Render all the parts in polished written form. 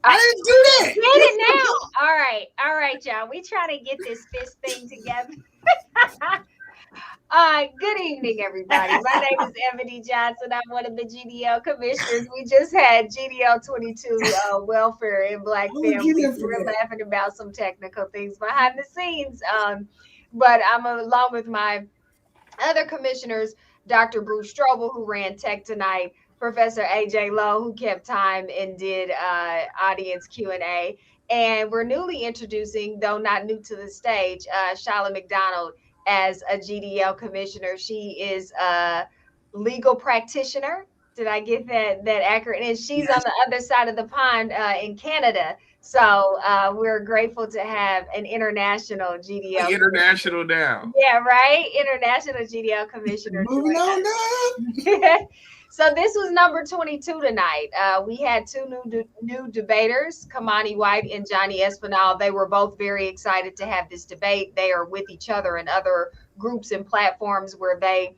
I didn't do that. Get it now. All right, y'all. We trying to get this fist thing together. Good evening, everybody. My name is Ebony Johnson. I'm one of the GDL commissioners. We just had GDL22 welfare and Black Oh, get families. in for We're that. laughing about some technical things behind the scenes. But I'm along with my other commissioners, Dr. Bruce Strobel, who ran tech tonight, Professor AJ Lowe, who kept time and did audience Q&A. And we're newly introducing, though not new to the stage, Shala McDonald as a GDL commissioner. She is a legal practitioner. Did I get that accurate? And she's on Yes. the other side of the pond in Canada. So we're grateful to have an international GDL International now. yeah, right. International GDL Commissioner Moving on join now. us. So this was number 22 tonight. We had two new debaters, Kamani White and Johnny Espinal. They were both very excited to have this debate. They are with each other in other groups and platforms where they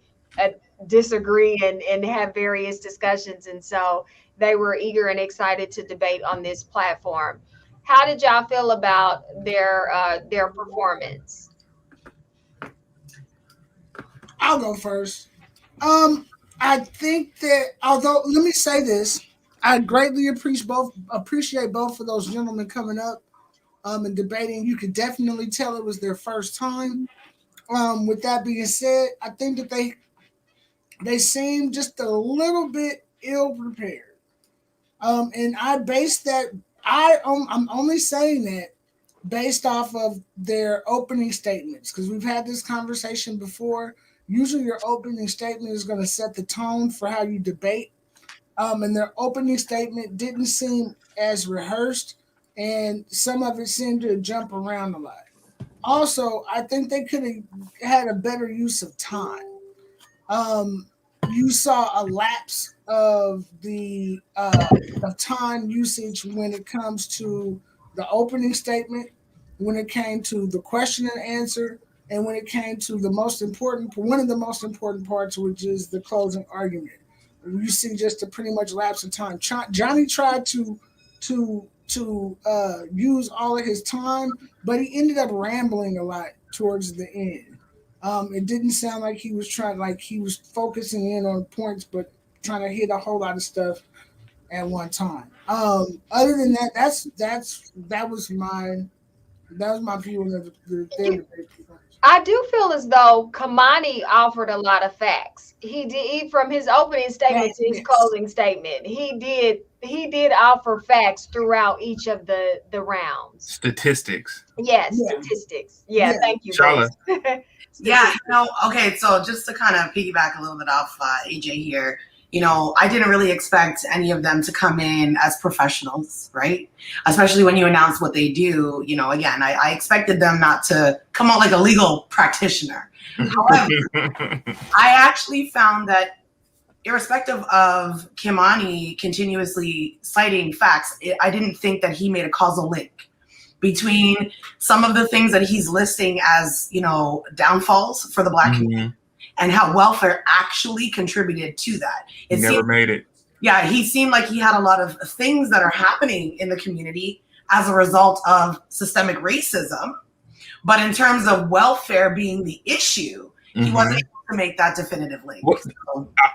disagree and have various discussions. And so they were eager and excited to debate on this platform. How did y'all feel about their performance? I'll go first. I think that although let me say this, I greatly appreciate both of those gentlemen coming up and debating. You could definitely tell it was their first time. With that being said, I think that they seem just a little bit ill prepared. And I base that I'm only saying that based off of their opening statements because we've had this conversation before. Usually, your opening statement is going to set the tone for how you debate. And their opening statement didn't seem as rehearsed, and some of it seemed to jump around a lot. Also, I think they could have had a better use of time. Um, you saw a lapse of the of time usage when it comes to the opening statement, when it came to the question and answer, and when it came to the most important one of the most important parts, which is the closing argument. You see just a pretty much lapse of time. Johnny tried to use all of his time, but he ended up rambling a lot towards the end. It didn't sound like he was like he was focusing in on points, but trying to hit a whole lot of stuff at one time. Other than that, that was my view of their debate. I do feel as though Kamani offered a lot of facts. He did from his opening statement to his Yes. closing statement. He did offer facts throughout each of the rounds. Statistics. Yes, Yeah. statistics. Yeah, Yeah. thank you, Shala. Bruce. Yeah, okay, so just to kind of piggyback a little bit off AJ here, I didn't really expect any of them to come in as professionals, right? Especially when you announce what they do, again, I expected them not to come out like a legal practitioner. However, I actually found that irrespective of Kimani continuously citing facts, I didn't think that he made a causal link between some of the things that he's listing as, downfalls for the Black community and how welfare actually contributed to that. He never made it. Yeah, he seemed like he had a lot of things that are happening in the community as a result of systemic racism. But in terms of welfare being the issue, he wasn't able to make that definitive link.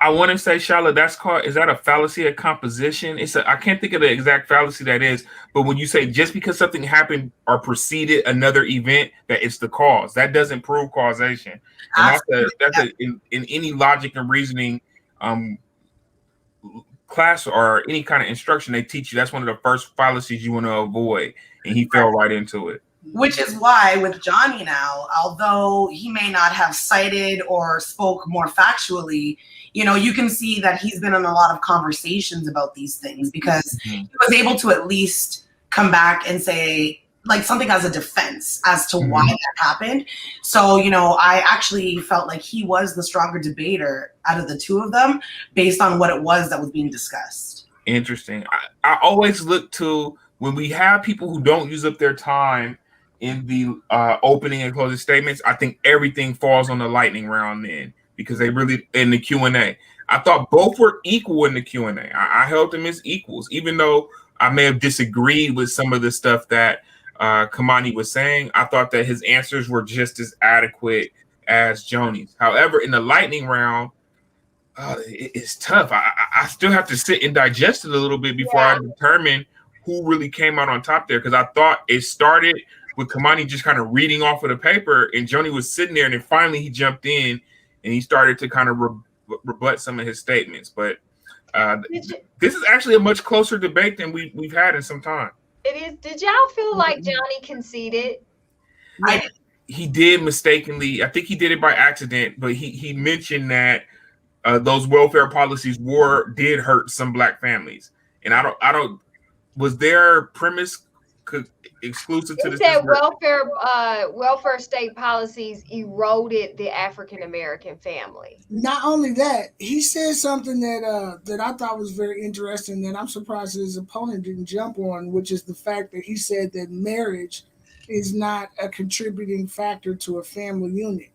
I want to say, Shala, is that a fallacy of composition? I can't think of the exact fallacy that is, but when you say just because something happened or preceded another event, that it's the cause, that doesn't prove causation. And in any logic and reasoning class or any kind of instruction they teach you, that's one of the first fallacies you want to avoid. And he fell right into it. Which is why with Johnny now, although he may not have cited or spoke more factually, you can see that he's been in a lot of conversations about these things because he was able to at least come back and say like something as a defense as to why that happened. So, I actually felt like he was the stronger debater out of the two of them based on what it was that was being discussed. Interesting. I always look to when we have people who don't use up their time in the opening and closing statements, I think everything falls on the lightning round then because they really in the Q&A. I thought both were equal in the Q&A. I held them as equals, even though I may have disagreed with some of the stuff that Kamani was saying. I thought that his answers were just as adequate as Joni's. However, in the lightning round, it's tough. I still have to sit and digest it a little bit before I determine who really came out on top there, because I thought it started with Kamani just kind of reading off of the paper, and Joni was sitting there, and then finally he jumped in and he started to kind of rebut some of his statements. But this is actually a much closer debate than we've had in some time. It is. Did y'all feel like Johnny conceded? He did mistakenly. I think he did it by accident, but he mentioned that those welfare policies did hurt some Black families, and I don't. Was their premise exclusive to this? He said welfare state policies eroded the African American family. Not only that, he said something that I thought was very interesting that I'm surprised his opponent didn't jump on, which is the fact that he said that marriage is not a contributing factor to a family unit.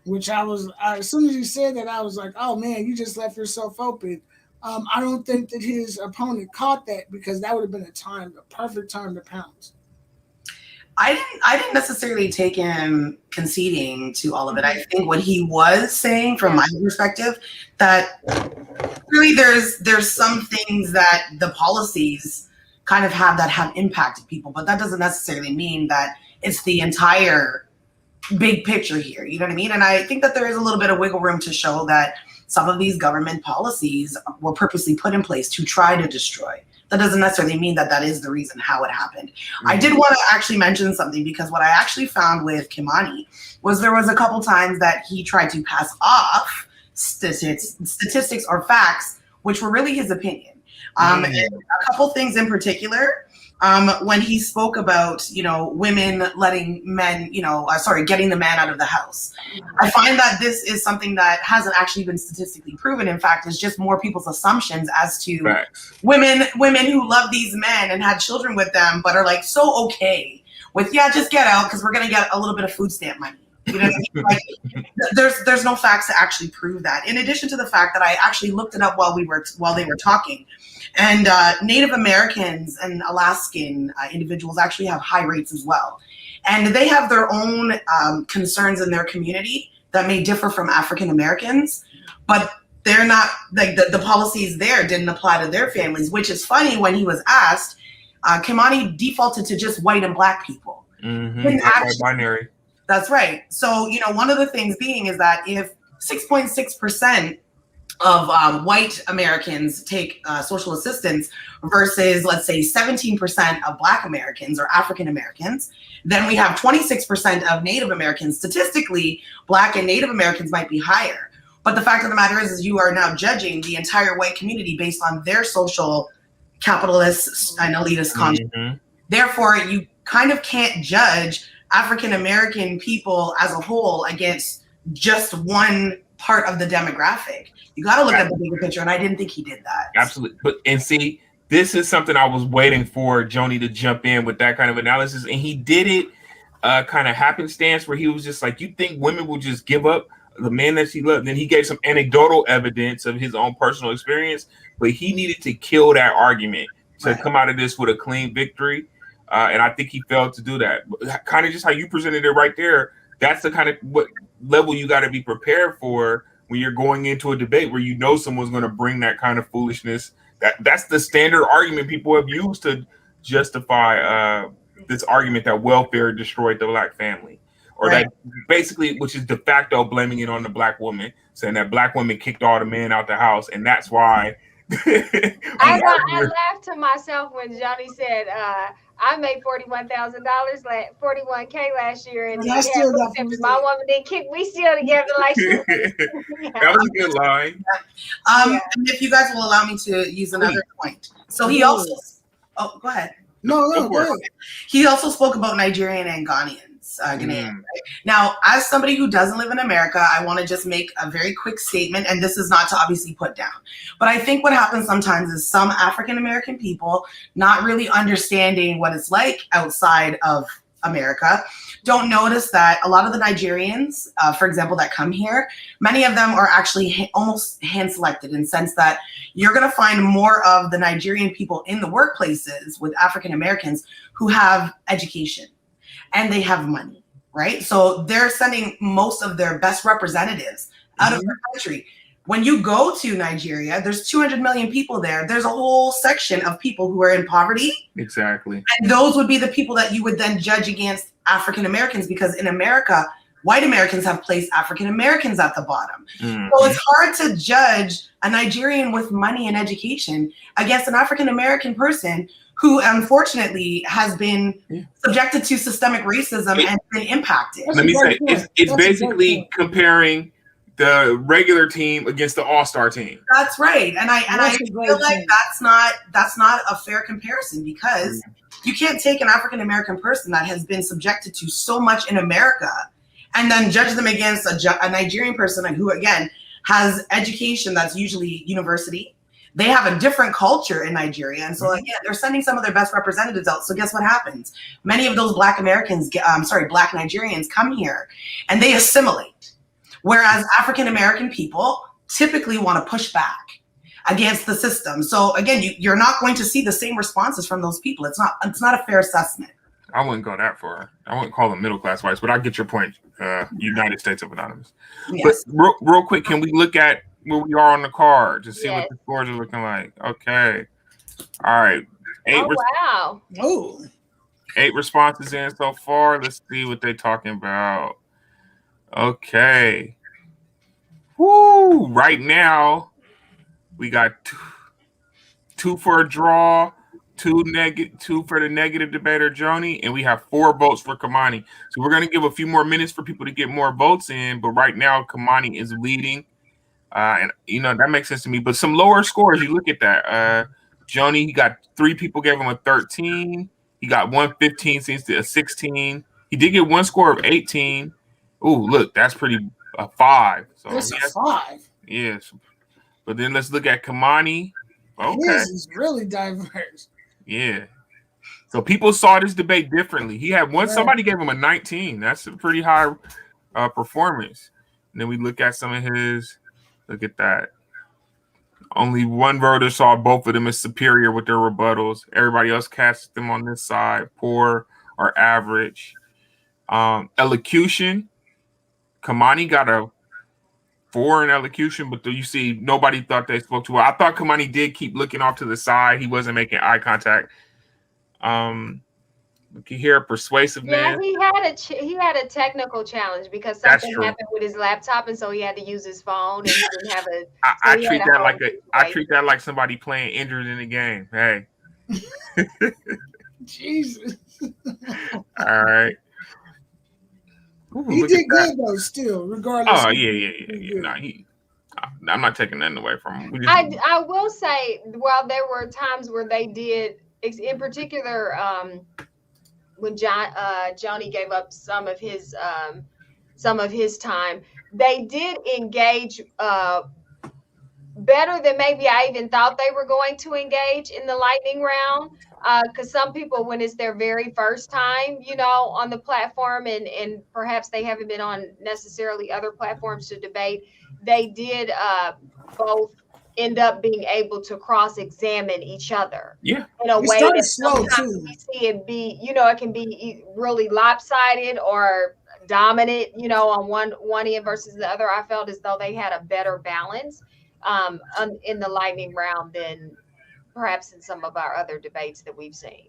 Which as soon as he said that, I was like, oh man, you just left yourself open. I don't think that his opponent caught that, because that would have been a perfect time to pounce. I didn't necessarily take him conceding to all of it. I think what he was saying, from my perspective, that really there's some things that the policies kind of have impacted people, but that doesn't necessarily mean that it's the entire big picture here. You know what I mean? And I think that there is a little bit of wiggle room to show that some of these government policies were purposely put in place to try to destroy. That doesn't necessarily mean that is the reason how it happened. Mm-hmm. I did want to actually mention something, because what I actually found with Kimani was there was a couple times that he tried to pass off statistics or facts, which were really his opinion. And a couple things in particular, when he spoke about, women letting men, getting the man out of the house. I find that this is something that hasn't actually been statistically proven. In fact, it's just more people's assumptions as to women who love these men and had children with them, but are like so okay with, just get out because we're going to get a little bit of food stamp money. You know what I mean? Like, there's no facts to actually prove that. In addition to the fact that I actually looked it up while they were talking. And Native Americans and Alaskan individuals actually have high rates as well. And they have their own concerns in their community that may differ from African Americans, but they're not, like the policies there didn't apply to their families, which is funny. When he was asked, Kimani defaulted to just white and Black people. Mm-hmm. Binary. That's right. So, one of the things being is that if 6.6% of white Americans take social assistance versus, let's say, 17% of Black Americans or African Americans, then we have 26% of Native Americans. Statistically, Black and Native Americans might be higher. But the fact of the matter is you are now judging the entire white community based on their social capitalist and elitist construct. Mm-hmm. Therefore, you kind of can't judge African American people as a whole against just one part of the demographic. You got to look at the bigger picture, and I didn't think he did that. Absolutely. And see, this is something I was waiting for Joni to jump in with that kind of analysis, and he did it kind of happenstance, where he was just like, you think women will just give up the man that she loved? And then he gave some anecdotal evidence of his own personal experience, but he needed to kill that argument to come out of this with a clean victory. And I think he failed to do that. Kind of just how you presented it right there. That's the kind of what level you got to be prepared for when you're going into a debate where someone's going to bring that kind of foolishness. That's the standard argument people have used to justify this argument that welfare destroyed the Black family, or that basically, which is de facto blaming it on the Black woman, saying that Black women kicked all the men out the house, and that's why. I laughed to myself when Johnny said, I made $41,000, $41K last year, and I still got my woman didn't kick. We still together like That was a good line. And if you guys will allow me to use another point, so he also. Oh, go ahead. No, go ahead. He also spoke about Nigerian and Ghanaians. Ghanaian. Right? Now, as somebody who doesn't live in America, I want to just make a very quick statement, and this is not to obviously put down, but I think what happens sometimes is some African American people not really understanding what it's like outside of America don't notice that a lot of the Nigerians, for example, that come here, many of them are actually almost hand-selected in the sense that you're going to find more of the Nigerian people in the workplaces with African Americans who have education and they have money, right? So they're sending most of their best representatives out of their country. When you go to Nigeria, there's 200 million people there. There's a whole section of people who are in poverty. Exactly. And those would be the people that you would then judge against African Americans, because in America, white Americans have placed African Americans at the bottom. So it's hard to judge a Nigerian with money and education against an African American person who unfortunately has been subjected to systemic racism and been impacted. Let me say, it's basically comparing the regular team against the all-star team. That's right. And I feel like that's not a fair comparison, because you can't take an African American person that has been subjected to so much in America and then judge them against a Nigerian person who, again, has education that's usually university. They have a different culture in Nigeria. And so, again, they're sending some of their best representatives out. So guess what happens? Many of those Black Nigerians come here and they assimilate. Whereas African American people typically want to push back against the system. So again, you're not going to see the same responses from those people. It's not a fair assessment. I wouldn't go that far. I wouldn't call them middle class whites, but I get your point. United States of Anonymous. Yes. But real quick, can we look at where we are on the card to see what the scores are looking like? Okay. All right. 8 responses in so far. Let's see what they're talking about. Okay. Woo! Right now, we got two for a draw, two for the negative debater, Joni, and we have 4 votes for Kamani. So we're going to give a few more minutes for people to get more votes in, but right now, Kamani is leading. And, that makes sense to me. But some lower scores, you look at that. Joni, he got 3 people gave him a 13. He got 1 15, seems to a 16. He did get 1 score of 18. Ooh, look, that's a 5. So that's a 5. Yes. But then let's look at Kamani. Okay. This is really diverse. Yeah. So people saw this debate differently. He had one, somebody gave him a 19. That's a pretty high performance. And then we look at some of his, look at that. Only one voter saw both of them as superior with their rebuttals. Everybody else cast them on this side, poor or average. Elocution. Kamani got a 4 in elocution, but you see, nobody thought they spoke too well. I thought Kamani did keep looking off to the side. He wasn't making eye contact. Look here, persuasiveness. Yeah, he had a technical challenge because something happened with his laptop, and so he had to use his phone. And he didn't have a. I treat that like somebody playing injured in the game. Hey. Jesus. All right. Ooh, he did good though, still, regardless. Oh yeah. No, I'm not taking nothing away from him. I will say, while there were times where they did, in particular, when Joni gave up some of his time, they did engage better than maybe I even thought they were going to engage in the lightning round. Because some people, when it's their very first time, on the platform, and perhaps they haven't been on necessarily other platforms to debate, they did both end up being able to cross-examine each other. Yeah. In a way that sometimes we see it be, it can be really lopsided or dominant, on one end versus the other. I felt as though they had a better balance in the lightning round than perhaps in some of our other debates that we've seen.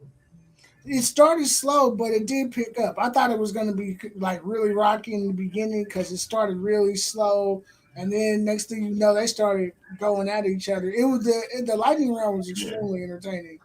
It started slow, but it did pick up. I thought it was going to be like really rocky in the beginning because it started really slow, and then next thing you know, they started going at each other. It was the lightning round was extremely entertaining.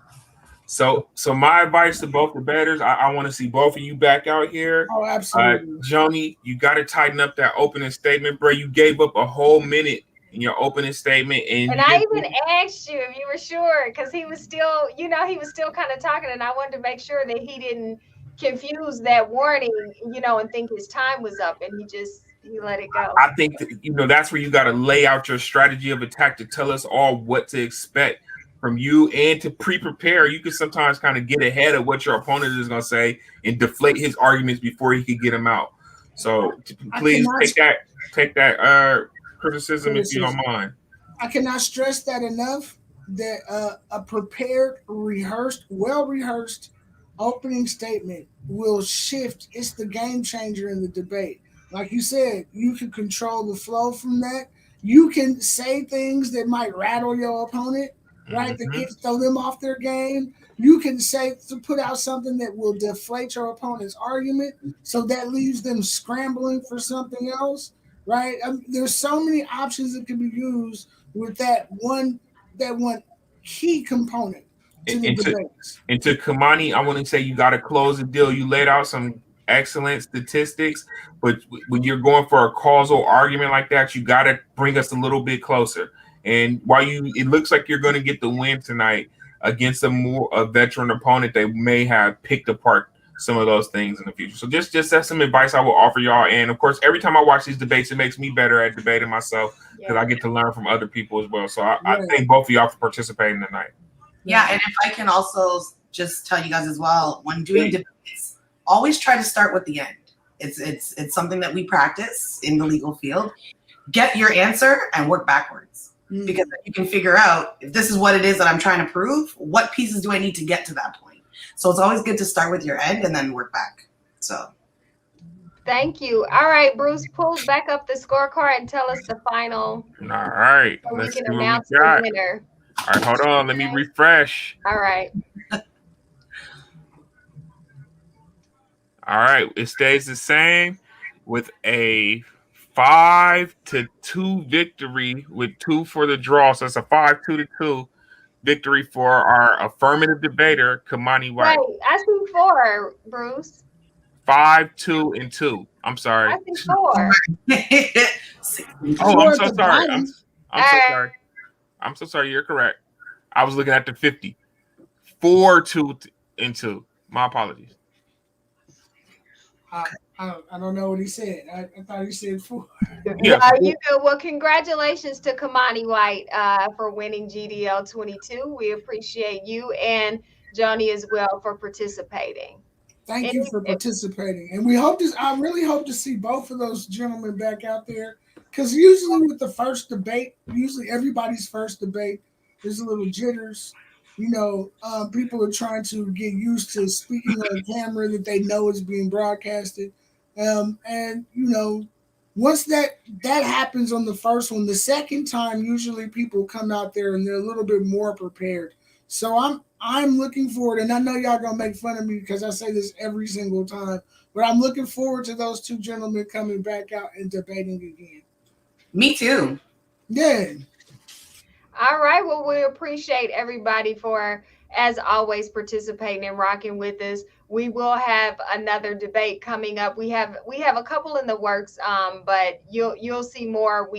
So my advice to both debaters, I want to see both of you back out here. Oh, absolutely. Joni, you got to tighten up that opening statement, bro. You gave up a whole minute in your opening statement, and I even asked you if you were sure, because he was still, he was still kind of talking, and I wanted to make sure that he didn't confuse that warning, and think his time was up, and he let it go. I think that, that's where you got to lay out your strategy of attack to tell us all what to expect. from you, and to pre-prepare. You can sometimes kind of get ahead of what your opponent is going to say and deflate his arguments before he could get them out. So please take that criticism if you don't mind. I cannot stress that enough, that a prepared, well rehearsed opening statement will shift. It's the game changer in the debate. Like you said, you can control the flow from that. You can say things that might rattle your opponent, right? Mm-hmm. That throw them off their game. You can put out something that will deflate your opponent's argument, so that leaves them scrambling for something else, right? There's so many options that can be used with that one key component to the debates. And to Kamani, I want to say you got to close the deal. You laid out some excellent statistics, but when you're going for a causal argument like that, you got to bring us a little bit closer. And while it looks like you're going to get the win tonight against a veteran opponent, they may have picked apart some of those things in the future. So just that's some advice I will offer y'all. And of course, every time I watch these debates, it makes me better at debating myself, because I get to learn from other people as well. So I thank both of y'all for participating tonight. Yeah, and if I can also just tell you guys as well, when doing debates, always try to start with the end. It's something that we practice in the legal field. Get your answer and work backwards, because then you can figure out, if this is what it is that I'm trying to prove, what pieces do I need to get to that point. So it's always good to start with your end and then work back. So thank you. All right, Bruce, pull back up the scorecard and tell us the final. All right, so let's we can see announce what we got. the winner. All right, hold on. Let me refresh. All right. All right, it stays the same with a 5-2 victory with 2 for the draw. So it's a 5-2 victory for our affirmative debater, Kamani White. Wait, I see 4, Bruce. 5-2-2. I'm sorry. I see 4. Oh, I'm so sorry. I'm so sorry. I'm so sorry. You're correct. I was looking at the 50. 4-2-2. My apologies. I don't know what he said. I thought he said 4. Yeah, you know. Well, congratulations to Kamani White for winning GDL22. We appreciate you, and Joni as well, for participating. Thank you for participating, and I really hope to see both of those gentlemen back out there, because usually with the first debate, everybody's first debate, there's a little jitters. People are trying to get used to speaking on a camera that they know is being broadcasted. Once that happens on the first one, the second time, usually people come out there and they're a little bit more prepared. So I'm looking forward, and I know y'all gonna make fun of me because I say this every single time, but I'm looking forward to those two gentlemen coming back out and debating again. Me too. Yeah. All right. Well, we appreciate everybody for, as always, participating and rocking with us. We will have another debate coming up. We have a couple in the works, but you'll see more.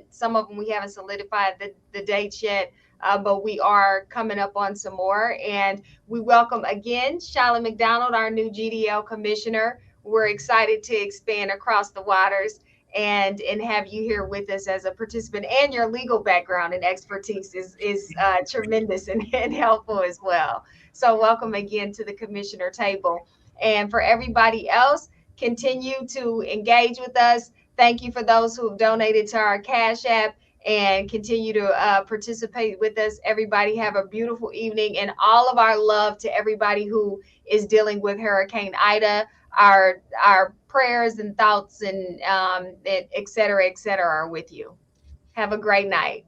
Some of them we haven't solidified the dates yet, but we are coming up on some more. And we welcome again Shyla McDonald, our new GDL Commissioner. We're excited to expand across the waters and have you here with us as a participant, and your legal background and expertise is tremendous and helpful as well. So welcome again to the commissioner table. And for everybody else, continue to engage with us. Thank you for those who have donated to our Cash App, and continue to participate with us. Everybody have a beautiful evening, and all of our love to everybody who is dealing with Hurricane Ida. Our prayers and thoughts and et cetera, are with you. Have a great night.